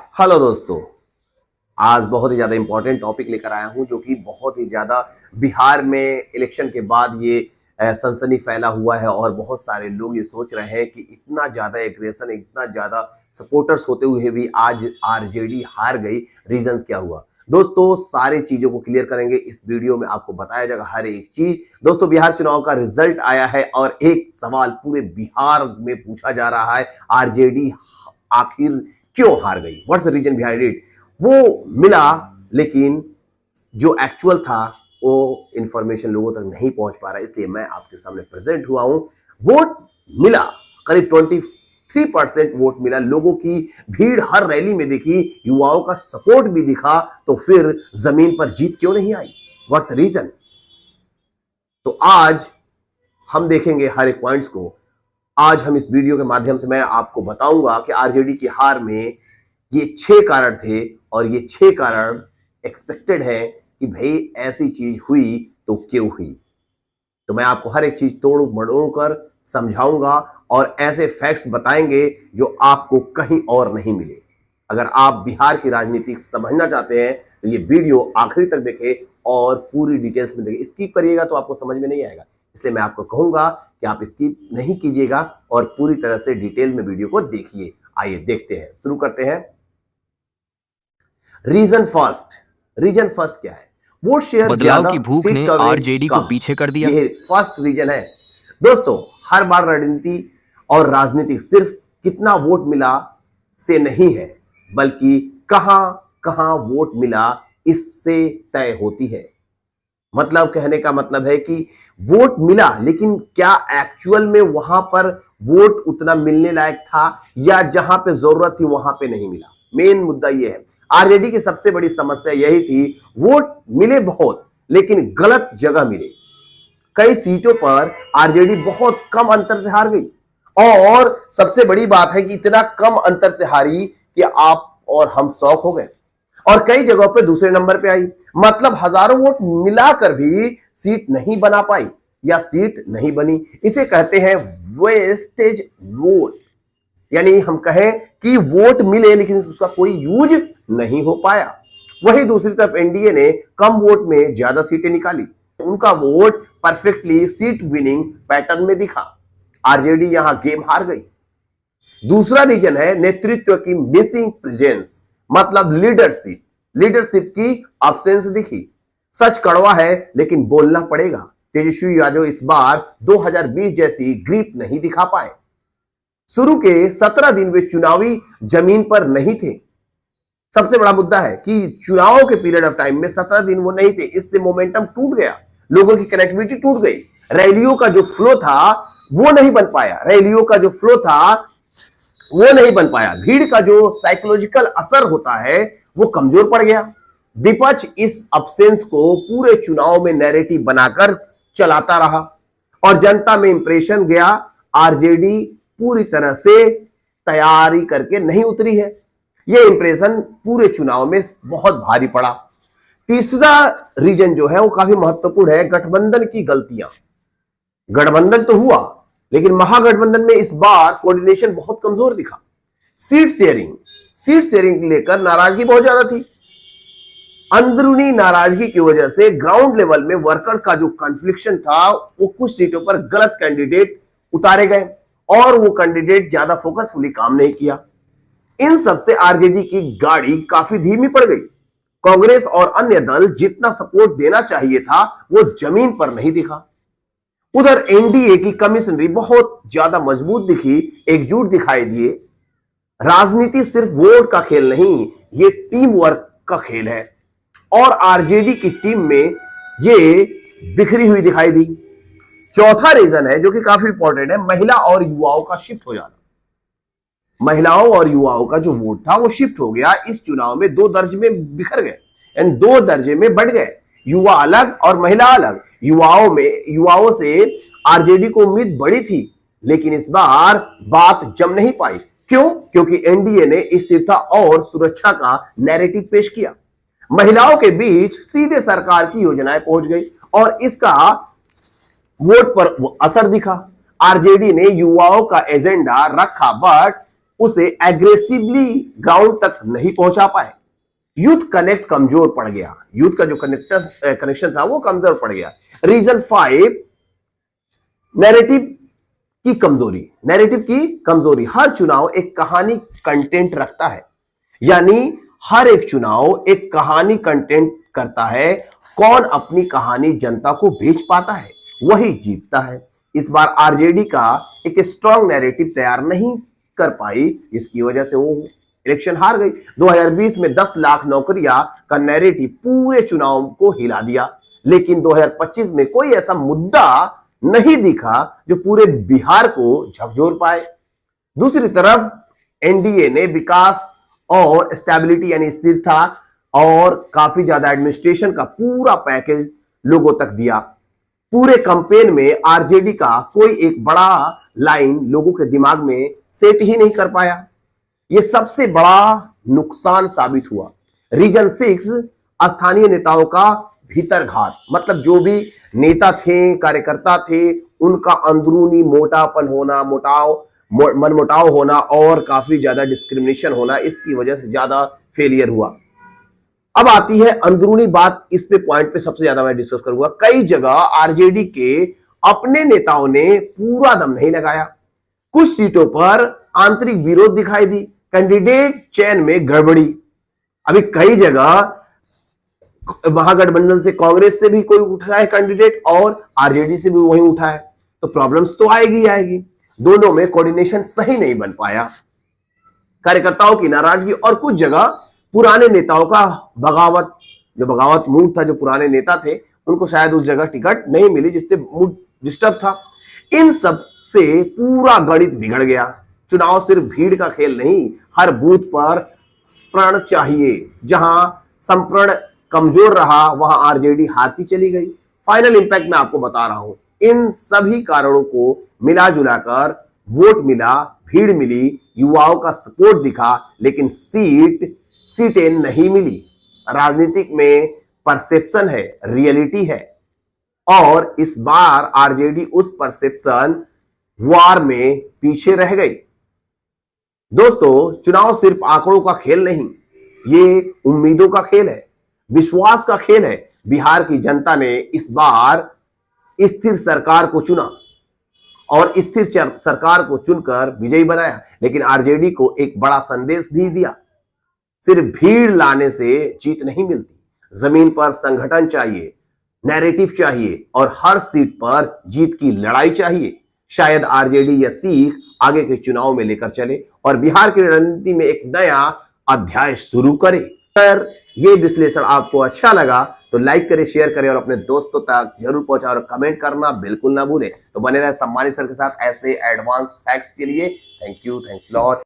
Hello दोस्तों। आज बहुत ही ज्यादा इंपॉर्टेंट टॉपिक लेकर आया हूं जो कि बहुत ही ज्यादा बिहार में इलेक्शन के बाद ये सनसनी फैला हुआ है और बहुत सारे लोग ये सोच रहे हैं कि इतना ज्यादा एग्रेशन, इतना ज्यादा सपोर्टर्स होते हुए भी आज आरजेडी हार गई। रीजंस क्या हुआ दोस्तों, सारी चीजों को क्लियर करेंगे इस वीडियो में। आपको बताया जाएगा हर एक चीज। दोस्तों, बिहार चुनाव का रिजल्ट आया है और एक सवाल पूरे बिहार में पूछा जा रहा है, आरजेडी आखिर क्यों हार गई? What's the reason behind it? वो मिला, लेकिन जो एक्चुअल था वो इंफॉर्मेशन लोगों तक नहीं पहुंच पा रहा, इसलिए मैं आपके सामने प्रेजेंट हुआ हूं। वोट मिला, करीब 23% वोट मिला। लोगों की भीड़ हर रैली में दिखी, युवाओं का सपोर्ट भी दिखा, तो फिर जमीन पर जीत क्यों नहीं आई? What's the reason? तो आज हम देखेंगे हर एक पॉइंट्स को। आज हम इस वीडियो के माध्यम से मैं आपको बताऊंगा कि आरजेडी की हार में ये 6 कारण थे और ये 6 कारण एक्सपेक्टेड है कि भाई ऐसी चीज हुई तो क्यों हुई। तो मैं आपको हर एक चीज तोड़ मड़ोड़ कर समझाऊंगा और ऐसे फैक्ट्स बताएंगे जो आपको कहीं और नहीं मिले। अगर आप बिहार की राजनीति समझना चाहते हैं तो ये वीडियो आखिरी तक देखें और पूरी डिटेल्स में देखें। स्किप करिएगा तो आपको समझ में नहीं आएगा, इसलिए मैं आपको कहूंगा कि आप स्किप नहीं कीजिएगा और पूरी तरह से डिटेल में वीडियो को देखिए। आइए देखते हैं, शुरू करते हैं। रीजन फर्स्ट क्या है? वोट शेयर बदलाव की भूख ने आरजेडी को पीछे कर दिया। ये फर्स्ट रीजन है दोस्तों। हर बार रणनीति और राजनीति सिर्फ कितना वोट मिला से नहीं है, बल्कि कहां कहां वोट मिला इससे तय होती है। मतलब कहने का मतलब है कि वोट मिला, लेकिन क्या एक्चुअल में वहां पर वोट उतना मिलने लायक था या जहां पे जरूरत थी वहां पे नहीं मिला? मेन मुद्दा यह है। आरजेडी की सबसे बड़ी समस्या यही थी, वोट मिले बहुत लेकिन गलत जगह मिले। कई सीटों पर आरजेडी बहुत कम अंतर से हार गई और सबसे बड़ी बात है कि इतना कम अंतर से हारी कि आप और हम शौक हो गए और कई जगहों पे दूसरे नंबर पे आई। मतलब हजारों वोट मिलाकर भी सीट नहीं बना पाई या सीट नहीं बनी। इसे कहते हैं वेस्टेज वोट। यानी हम कहें कि वोट मिले लेकिन उसका कोई यूज नहीं हो पाया। वही दूसरी तरफ एनडीए ने कम वोट में ज्यादा सीटें निकाली। उनका vote perfectly seat winning pattern में दिखा। आरजेडी यहां गेम हार गई। दूसरा रीजन है नेतृत्व की मिसिंग प्रेजेंस, मतलब लीडरशिप की अब्सेंस दिखी। सच कड़वा है लेकिन बोलना पड़ेगा। तेजस्वी यादव इस बार 2020 जैसी ग्रिप नहीं दिखा पाए। शुरू के 17 दिन वे चुनावी जमीन पर नहीं थे। सबसे बड़ा मुद्दा है कि चुनाव के पीरियड ऑफ टाइम में 17 दिन वो नहीं थे। इससे मोमेंटम टूट गया, लोगों की कनेक्टिविटी टूट गई। रैलियों का जो फ्लो था वो नहीं बन पाया। भीड़ का जो साइकोलॉजिकल असर होता है वो कमजोर पड़ गया। विपक्ष इस अब्सेंस को पूरे चुनाव में नैरेटिव बनाकर चलाता रहा और जनता में इंप्रेशन गया आरजेडी पूरी तरह से तैयारी करके नहीं उतरी है। यह इंप्रेशन पूरे चुनाव में बहुत भारी पड़ा। तीसरा रीजन जो है वो काफी महत्वपूर्ण है, गठबंधन की गलतियां। गठबंधन तो हुआ लेकिन महागठबंधन में इस बार कोऑर्डिनेशन बहुत कमजोर दिखा। सीट शेयरिंग लेकर नाराजगी बहुत ज्यादा थी। अंदरूनी नाराजगी की वजह से ग्राउंड लेवल में वर्कर का जो कॉन्फ्लिक्शन था वो कुछ सीटों पर गलत कैंडिडेट उतारे गए और वो कैंडिडेट ज्यादा फोकसफुली काम नहीं किया। इन सबसे आरजेडी की गाड़ी काफी धीमी पड़ गई। कांग्रेस और अन्य दल जितना सपोर्ट देना चाहिए था वो जमीन पर नहीं दिखा। उधर एनडीए की कमिश्नरी बहुत ज्यादा मजबूत दिखी, एकजुट दिखाई दिए। राजनीति सिर्फ वोट का खेल नहीं, ये टीम वर्क का खेल है और आरजेडी की टीम में ये बिखरी हुई दिखाई दी। चौथा रीजन है जो कि काफी इंपॉर्टेंट है, महिला और युवाओं का शिफ्ट हो जाना। महिलाओं और युवाओं का जो वोट था वो शिफ्ट हो गया। इस चुनाव में 2 दर्जे में बिखर गए, यानी 2 दर्जे में बढ़ गए। युवा अलग और महिला अलग। युवाओं से आरजेडी को उम्मीद बड़ी थी लेकिन इस बार बात जम नहीं पाई। क्यों? क्योंकि एनडीए ने स्थिरता और सुरक्षा का नैरेटिव पेश किया। महिलाओं के बीच सीधे सरकार की योजनाएं पहुंच गई और इसका वोट पर असर दिखा। आरजेडी ने युवाओं का एजेंडा रखा बट उसे एग्रेसिवली ग्राउंड तक नहीं पहुंचा पाए। यूथ कनेक्ट कमजोर पड़ गया, यूथ का जो कनेक्शन था वो कमजोर पड़ गया। रीजन 5, नैरेटिव की कमजोरी। नैरेटिव की कमजोरी, हर चुनाव एक कहानी कंटेंट रखता है, यानी हर एक चुनाव एक कहानी कंटेंट करता है। कौन अपनी कहानी जनता को बेच पाता है वही जीतता है। इस बार आरजेडी का एक स्ट्रॉन्ग नैरेटिव तैयार नहीं कर पाई, इसकी वजह से वो इलेक्शन हार गई। 2020 में 10 लाख नौकरियां का नैरेटिव पूरे चुनाव को हिला दिया, लेकिन 2025 में कोई ऐसा मुद्दा नहीं दिखा जो पूरे बिहार को झकझोर पाए। दूसरी तरफ एनडीए ने विकास और स्टेबिलिटी यानी स्थिरता और काफी ज्यादा एडमिनिस्ट्रेशन का पूरा पैकेज लोगों तक दिया। पूरे कैंपेन में आरजेडी का कोई एक बड़ा लाइन लोगों के दिमाग में सेट ही नहीं कर पाया। यह सबसे बड़ा नुकसान साबित हुआ। रीजन 6, स्थानीय नेताओं का भीतरघात, मतलब जो भी नेता थे, कार्यकर्ता थे, उनका अंदरूनी मोटापन होना, मनमुटाव होना और काफी ज्यादा डिस्क्रिमिनेशन होना, इसकी वजह से ज्यादा फेलियर हुआ। अब आती है अंदरूनी बात, इस पे पॉइंट पे सबसे ज्यादा मैं डिस्कस करूंगा। कई जगह आरजेडी के अपने नेताओं ने पूरा दम नहीं लगाया। कुछ सीटों पर आंतरिक विरोध दिखाई दी, कैंडिडेट चयन में गड़बड़ी। अभी कई जगह महागठबंधन से, कांग्रेस से भी कोई उठा है कैंडिडेट और आरजेडी से भी वही उठा है, तो प्रॉब्लम्स तो आएगी आएगी। दोनों में कोऑर्डिनेशन सही नहीं बन पाया, कार्यकर्ताओं की नाराजगी और कुछ जगह पुराने नेताओं का बगावत मूड था। जो पुराने नेता थे उनको शायद उस जगह टिकट नहीं मिली, जिससे मूड डिस्टर्ब था। इन सब से पूरा गणित बिगड़ गया। चुनाव सिर्फ भीड़ का खेल नहीं, हर बूथ पर स्प्रण चाहिए। जहां संप्रण कमजोर रहा वहां आरजेडी हारती चली गई। फाइनल इंपैक्ट मैं आपको बता रहा हूं। इन सभी कारणों को मिला जुलाकर वोट मिला, भीड़ मिली, युवाओं का सपोर्ट दिखा, लेकिन सीटें नहीं मिली। राजनीतिक में परसेप्शन है, रियलिटी है, और इस बार आरजेडी उस परसेप्शन वार में पीछे रह गई। दोस्तों, चुनाव सिर्फ आंकड़ों का खेल नहीं, ये उम्मीदों का खेल है, विश्वास का खेल है। बिहार की जनता ने इस बार स्थिर सरकार को चुना और स्थिर सरकार को चुनकर विजयी बनाया, लेकिन आरजेडी को एक बड़ा संदेश भी दिया। सिर्फ भीड़ लाने से जीत नहीं मिलती, जमीन पर संगठन चाहिए, नैरेटिव चाहिए और हर सीट पर जीत की लड़ाई चाहिए। शायद आरजेडी यह सीख आगे के चुनाव में लेकर चले और बिहार की रणनीति में एक नया अध्याय शुरू करे। अगर ये विश्लेषण आपको अच्छा लगा तो लाइक करें, शेयर करें और अपने दोस्तों तक जरूर पहुंचाएं और कमेंट करना बिल्कुल ना भूलें। तो बने रहे सम्मानित सर के साथ ऐसे एडवांस फैक्ट्स के लिए। Thank you, thanks lot.